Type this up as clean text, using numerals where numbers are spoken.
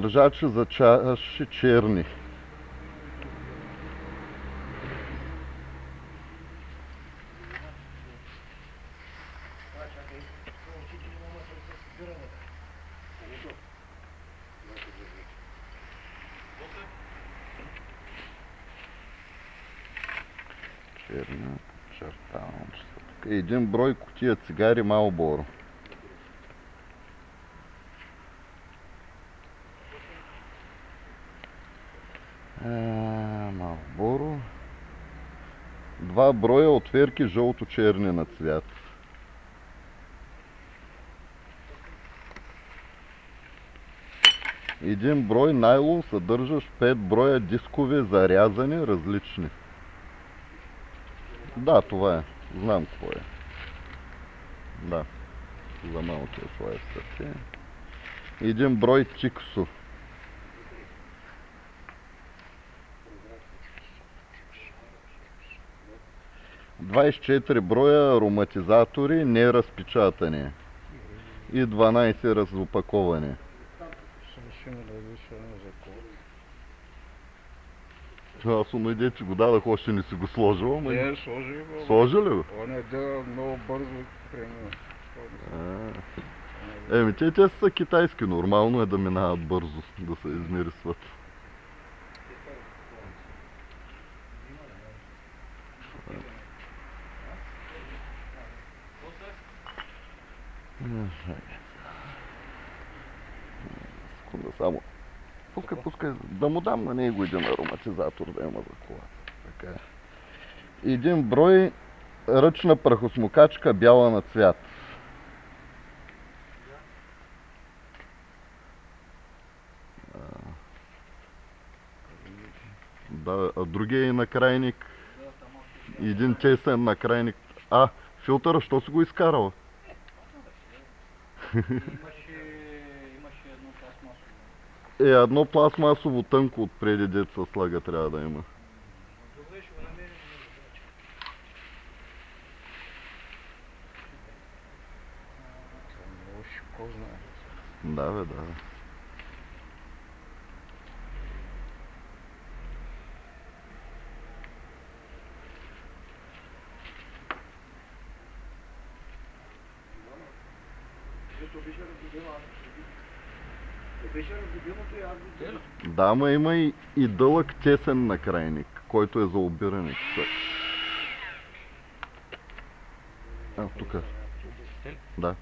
Държачи за чаши черни. Черна, чертавам, че са тук. Един брой кутия цигари Малборо. Малборо. 2 броя отверки жълто-черни на цвят. Един брой найлон, съдържащ 5 броя дискове зарязани различни. Да, това е. Знам какво е. Да. За малкия слайстър. Един брой тиксо. 24 броя ароматизатори неразпечатани и 12 разопаковани. Аз онойде, че го дадах, още не си го сложил. Не, сложи го. Сложи ли го? Он е дел много бързо премина. Те са китайски, нормално е да минават бързо, да се измирисват. Секунда само. Пускай, да му дам на него един ароматизатор да има за колата. Така. Един брой ръчна прахосмокачка бяла на цвят. Да, а другия е накрайник. Един тесен накрайник. Филтъра, що си го изкарал? Имаше едно пластмасово. Едно пластмасово тънко отпреди деца слага трябва да има. Добре, ще го намерим. Много шикозно е. Да, бе, да. Да, ма има и дълъг тесен накрайник, който е за обиране. Тук. Да.